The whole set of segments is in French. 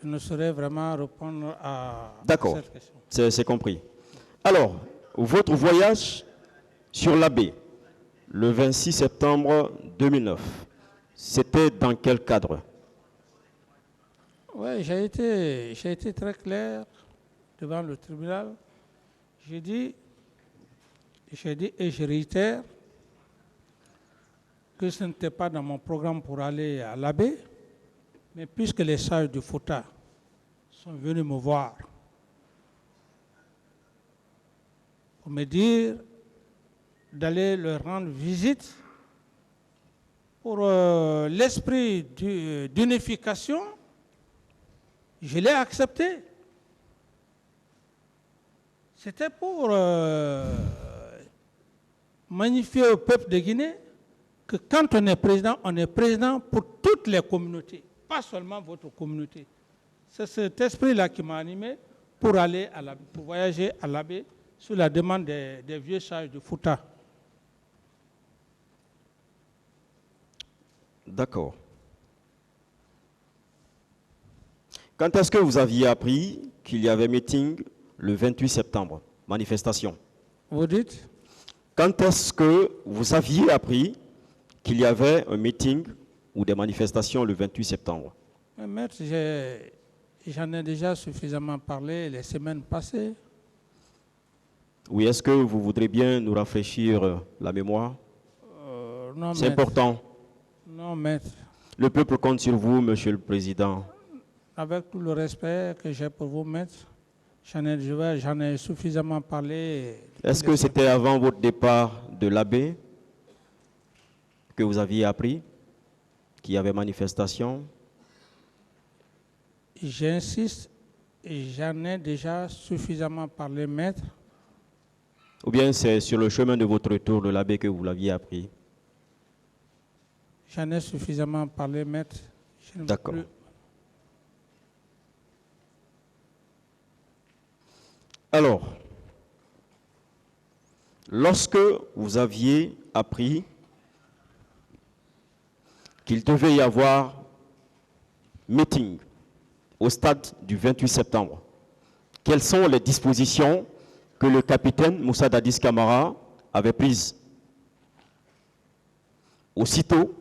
je ne saurais vraiment répondre à D'accord, cette question. c'est compris. Alors, votre voyage sur la baie, le 26 septembre 2009, c'était dans quel cadre? Oui, j'ai été très clair devant le tribunal. J'ai dit et je réitère que ce n'était pas dans mon programme pour aller à l'abbé, mais puisque les sages du Fouta sont venus me voir pour me dire d'aller leur rendre visite pour l'esprit d'unification, je l'ai accepté. C'était pour magnifier au peuple de Guinée que quand on est président pour toutes les communautés, pas seulement votre communauté. C'est cet esprit-là qui m'a animé pour aller pour voyager à l'abbé sur la demande des vieux sages de Fouta. D'accord. Quand est-ce que vous aviez appris qu'il y avait meeting le 28 septembre, manifestation? Vous dites? Quand est-ce que vous aviez appris qu'il y avait un meeting ou des manifestations le 28 septembre? Mais maître, j'en ai déjà suffisamment parlé les semaines passées. Oui, est-ce que vous voudrez bien nous rafraîchir la mémoire? Non, C'est important. Non, maître. Le peuple compte sur vous, Monsieur le Président. Avec tout le respect que j'ai pour vous, maître, j'en ai suffisamment parlé. Est-ce que c'était avant votre départ de l'abbé que vous aviez appris qu'il y avait manifestation? J'insiste, j'en ai déjà suffisamment parlé, maître. Ou bien c'est sur le chemin de votre retour de l'abbé que vous l'aviez appris? J'en ai suffisamment parlé, maître. D'accord. Alors, lorsque vous aviez appris qu'il devait y avoir meeting au stade du 28 septembre, quelles sont les dispositions que le capitaine Moussa Dadis Camara avait prises aussitôt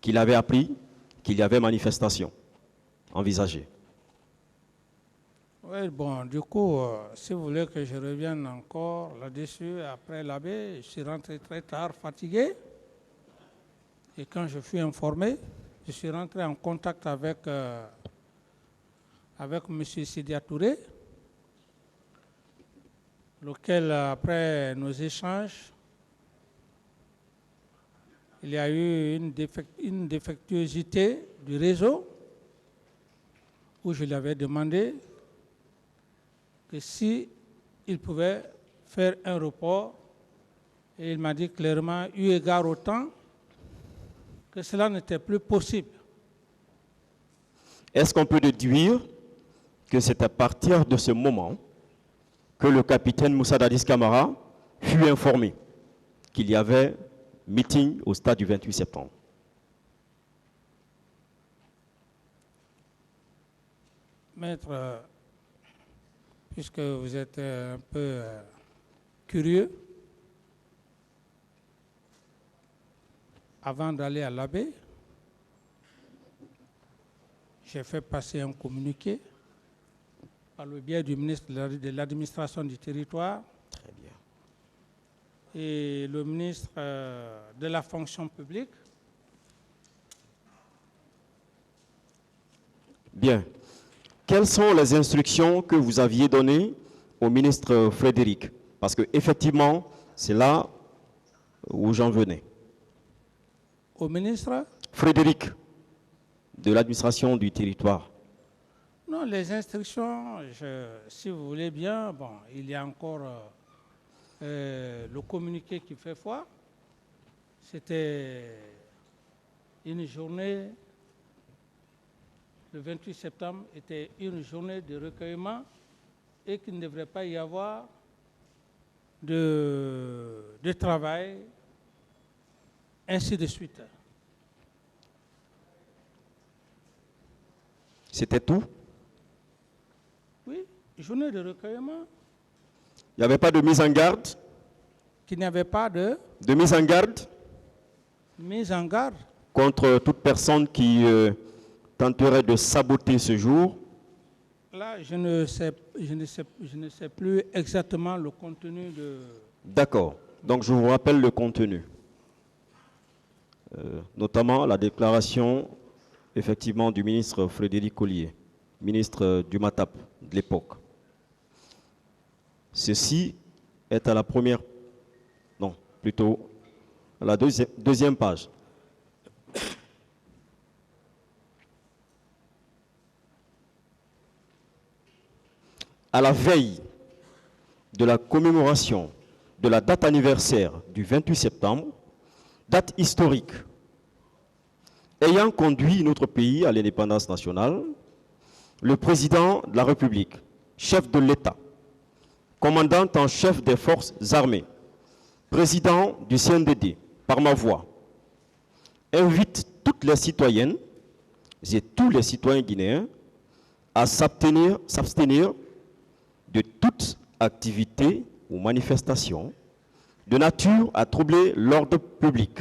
qu'il avait appris qu'il y avait manifestation envisagée? Oui, bon, du coup, si vous voulez que je revienne encore là-dessus, après l'abbé, je suis rentré très tard, fatigué. Et quand je fus informé, je suis rentré en contact avec M. Sidia Touré, lequel, après nos échanges, il y a eu une défectuosité du réseau où je lui avais demandé que si il pouvait faire un report, et il m'a dit clairement, eu égard au temps, que cela n'était plus possible. Est-ce qu'on peut déduire que c'est à partir de ce moment que le capitaine Moussa Dadis Camara fut informé qu'il y avait meeting au stade du 28 septembre? Maître, puisque vous êtes un peu curieux, avant d'aller à l'abbé, j'ai fait passer un communiqué par le biais du ministre de l'administration du territoire. Très bien. Et le ministre de la fonction publique. Bien. Quelles sont les instructions que vous aviez données au ministre Frédéric? Parce qu'effectivement, c'est là où j'en venais. Au ministre Frédéric, de l'administration du territoire. Non, les instructions, si vous voulez bien, bon, il y a encore le communiqué qui fait foi. C'était une journée, le 28 septembre était une journée de recueillement et qu'il ne devrait pas y avoir de travail, ainsi de suite. C'était tout? Oui, journée de recueillement. Il n'y avait pas de mise en garde? Qu'il n'y avait pas de De mise en garde mise en garde. contre toute personne qui tenterait de saboter ce jour? Là, je ne sais plus exactement le contenu de... D'accord. Donc je vous rappelle le contenu. Notamment la déclaration effectivement du ministre Frédéric Collier, ministre du MATAP de l'époque. Ceci est à la première, non, plutôt à la deuxième page. À la veille de la commémoration de la date anniversaire du 28 septembre, date historique ayant conduit notre pays à l'indépendance nationale, le président de la République, chef de l'État, commandant en chef des forces armées, président du CNDD, par ma voix, invite toutes les citoyennes et tous les citoyens guinéens à s'abstenir de toute activité ou manifestation de nature à troubler l'ordre public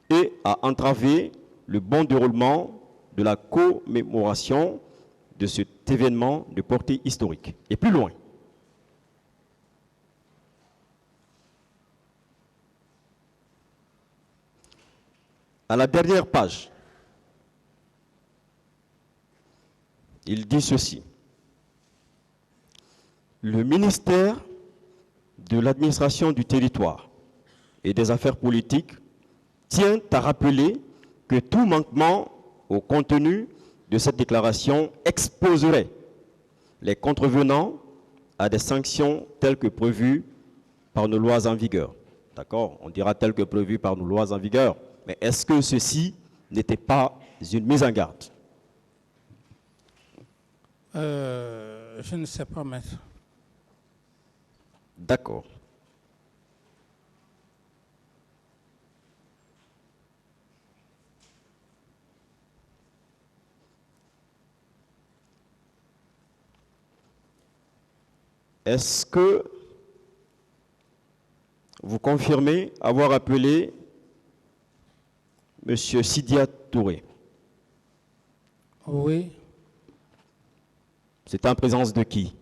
et à entraver le bon déroulement de la commémoration de cet événement de portée historique. Et plus loin, à la dernière page, il dit ceci. Le ministère de l'administration du territoire et des affaires politiques tient à rappeler que tout manquement au contenu de cette déclaration exposerait les contrevenants à des sanctions telles que prévues par nos lois en vigueur. D'accord? On dira telles que prévues par nos lois en vigueur. Mais est-ce que ceci n'était pas une mise en garde? Je ne sais pas, maître. D'accord. Est-ce que vous confirmez avoir appelé M. Sidia Touré? Oui. C'est en présence de qui?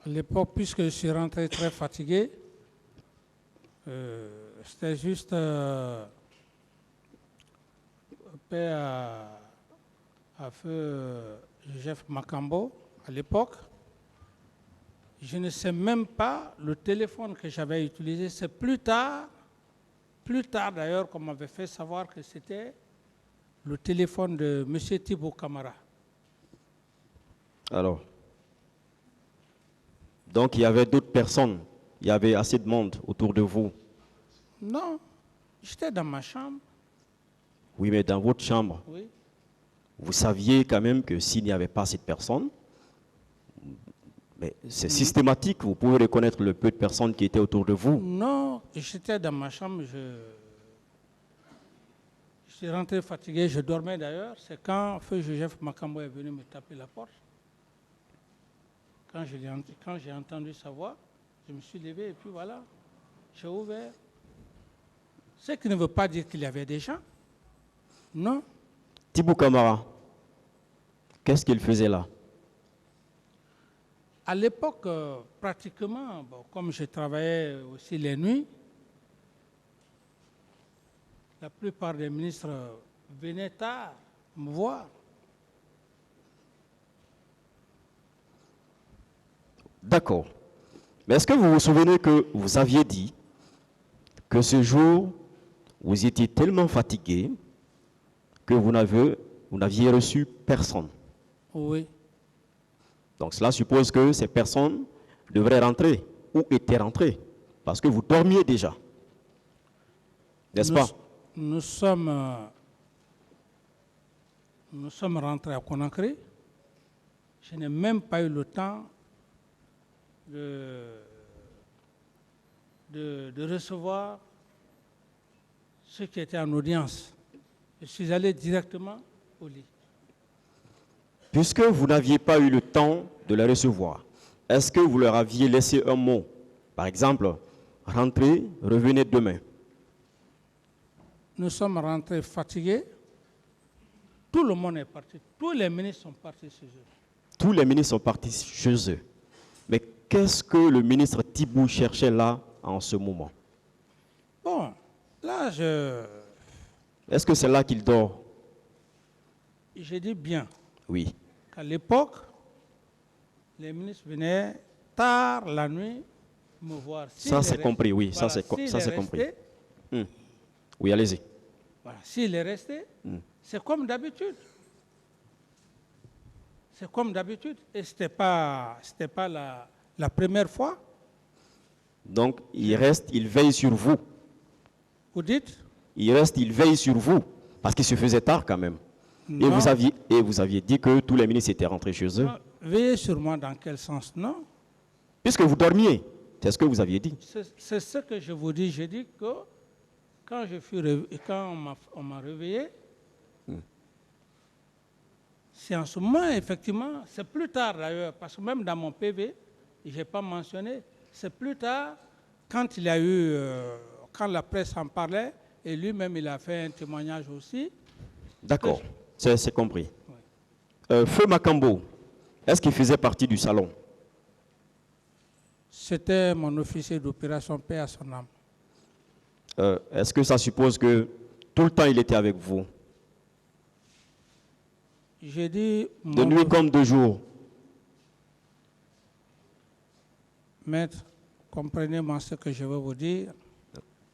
À l'époque, puisque je suis rentré très fatigué, c'était juste paix à feu Joseph Makambo à l'époque. Je ne sais même pas le téléphone que j'avais utilisé. C'est plus tard d'ailleurs qu'on m'avait fait savoir que c'était le téléphone de M. Thibaut Camara. Alors, donc il y avait d'autres personnes, il y avait assez de monde autour de vous. Non, j'étais dans ma chambre. Oui, mais dans votre chambre, Oui. vous saviez quand même que s'il n'y avait pas cette personne, mais c'est systématique, vous pouvez reconnaître le peu de personnes qui étaient autour de vous. Non, j'étais dans ma chambre, je suis rentré fatigué, je dormais d'ailleurs. C'est quand Feu Joseph Makambo est venu me taper la porte. Quand j'ai entendu sa voix, je me suis levé et puis voilà, j'ai ouvert. Ce qui ne veut pas dire qu'il y avait des gens. Non. Thibaut Camara, qu'est-ce qu'il faisait là? À l'époque, pratiquement, comme je travaillais aussi les nuits, la plupart des ministres venaient tard me voir. D'accord. Mais est-ce que vous vous souvenez que vous aviez dit que ce jour, vous étiez tellement fatigué que vous n'aviez reçu personne? Oui. Donc cela suppose que ces personnes devraient rentrer ou étaient rentrées parce que vous dormiez déjà. N'est-ce pas? Nous sommes rentrés à Conakry. Je n'ai même pas eu le temps de recevoir ceux qui étaient en audience. Je suis allé directement au lit. Puisque vous n'aviez pas eu le temps de les recevoir, est-ce que vous leur aviez laissé un mot? Par exemple, rentrez, revenez demain. Nous sommes rentrés fatigués. Tout le monde est parti. Tous les ministres sont partis chez eux. Tous les ministres sont partis chez eux. Mais qu'est-ce que le ministre Thibault cherchait là en ce moment? Bon, là, Est-ce que c'est là qu'il dort? je dis bien Oui. qu'à l'époque, les ministres venaient tard la nuit me voir. Ça, c'est compris, oui. Ça, c'est compris. Oui, allez-y. Voilà, s'il est resté, c'est comme d'habitude. C'est comme d'habitude. Et ce n'était pas la première fois. Donc, il reste, il veille sur vous. Vous dites? Il reste, il veille sur vous. Parce qu'il se faisait tard quand même. Non. Et vous aviez dit que tous les ministres étaient rentrés chez eux. Veillez sur moi dans quel sens? Non. Puisque vous dormiez. C'est ce que vous aviez dit. C'est ce que je vous dis. Je dis que quand on m'a réveillé, c'est en ce moment, effectivement, c'est plus tard d'ailleurs, parce que même dans mon PV, je n'ai pas mentionné, c'est plus tard, quand il y a eu, quand la presse en parlait, et lui-même il a fait un témoignage aussi. D'accord, c'est compris. Oui. Feu Makambo, est-ce qu'il faisait partie du salon? C'était mon officier d'opération paix à son âme. Est-ce que ça suppose que tout le temps il était avec vous? J'ai dit... De nuit comme de jour. Maître, comprenez-moi ce que je veux vous dire.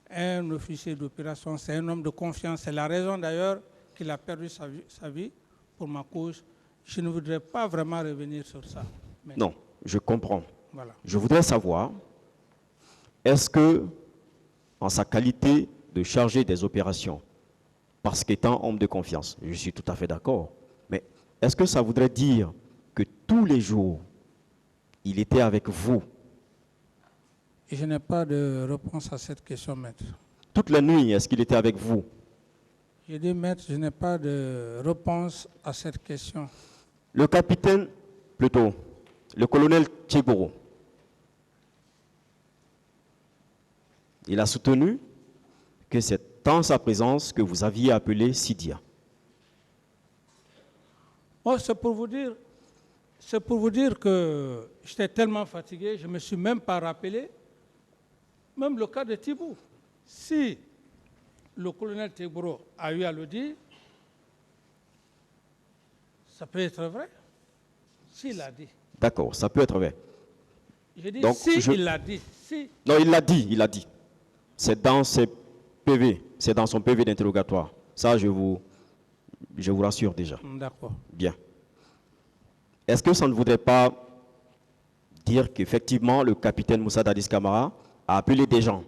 Un officier d'opération, c'est un homme de confiance. C'est la raison d'ailleurs qu'il a perdu sa vie pour ma cause. Je ne voudrais pas vraiment revenir sur ça. Mais non, je comprends. Voilà. Je voudrais savoir, est-ce que, en sa qualité de chargé des opérations, parce qu'étant homme de confiance, je suis tout à fait d'accord, mais est-ce que ça voudrait dire que tous les jours, il était avec vous? Je n'ai pas de réponse à cette question, maître. Toute la nuit, est-ce qu'il était avec vous? Je dis, maître, je n'ai pas de réponse à cette question. Le capitaine, plutôt, le colonel Tchegoro, il a soutenu que c'est en sa présence que vous aviez appelé Sidia. Oh, c'est pour vous dire que j'étais tellement fatigué, je ne me suis même pas rappelé. Même le cas de Thibault. Si le colonel Tchegoro a eu à le dire, ça peut être vrai. S'il l'a dit. D'accord, ça peut être vrai. Je dis il l'a dit. Si. Non, il l'a dit. C'est dans ses PV, c'est dans son PV d'interrogatoire. Ça, je vous rassure déjà. D'accord. Bien. Est-ce que ça ne voudrait pas dire qu'effectivement, le capitaine Moussa Dadis Camara a appelé des gens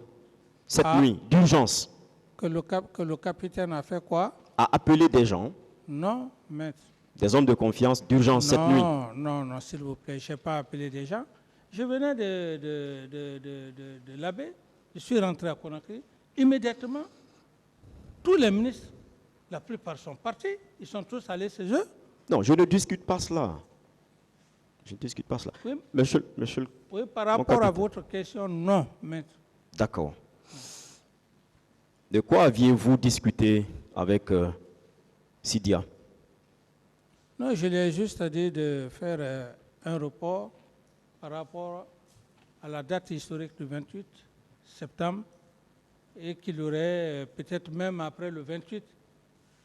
cette nuit, d'urgence? Que le capitaine a fait quoi? A appelé des gens. Non, maître. Des hommes de confiance d'urgence cette nuit. Non, s'il vous plaît, je n'ai pas appelé des gens. Je venais de l'Abbé, je suis rentré à Conakry. Immédiatement, tous les ministres, la plupart sont partis, ils sont tous allés chez eux. Non, je ne discute pas cela. Je ne discute pas cela. Oui, monsieur, oui, par rapport à votre question, non, maître. D'accord. De quoi aviez-vous discuté avec Sidia? Non, je lui ai juste dit de faire un report par rapport à la date historique du 28 septembre et qu'il aurait, peut-être même après le 28,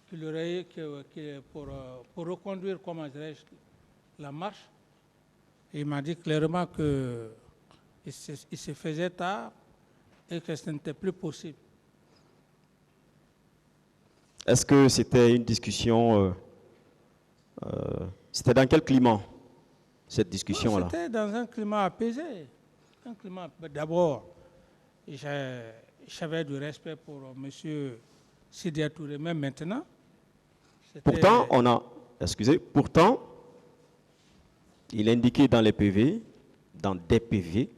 qu'il aurait pour reconduire, comment dirais-je, la marche. Et il m'a dit clairement qu'il se faisait tard et que ce n'était plus possible. Est-ce que c'était une discussion... c'était dans quel climat, cette discussion-là? C'était dans un climat apaisé. D'abord, j'avais du respect pour M. Sidia Touré, même maintenant. Pourtant, il indiquait dans les PV, dans des PV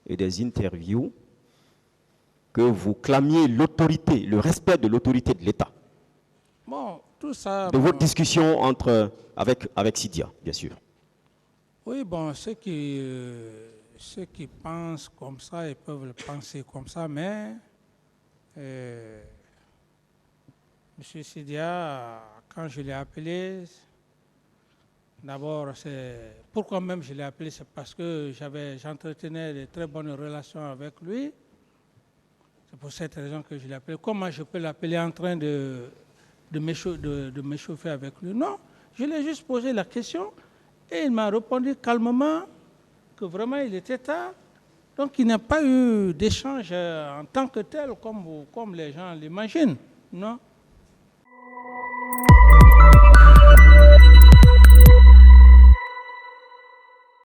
et des interviews, que vous clamiez l'autorité, le respect de l'autorité de l'État. Bon, tout ça... De votre discussion avec Sidia, bien sûr. Oui, bon, ceux qui pensent comme ça, ils peuvent le penser comme ça, mais M. Sidia, quand je l'ai appelé, d'abord, pourquoi même je l'ai appelé, c'est parce que j'entretenais de très bonnes relations avec lui. C'est pour cette raison que je l'ai appelé. Comment je peux l'appeler en train de m'échauffer avec lui? Non, je lui ai juste posé la question et il m'a répondu calmement que vraiment il était tard. Donc il n'y a pas eu d'échange en tant que tel comme les gens l'imaginent. Non.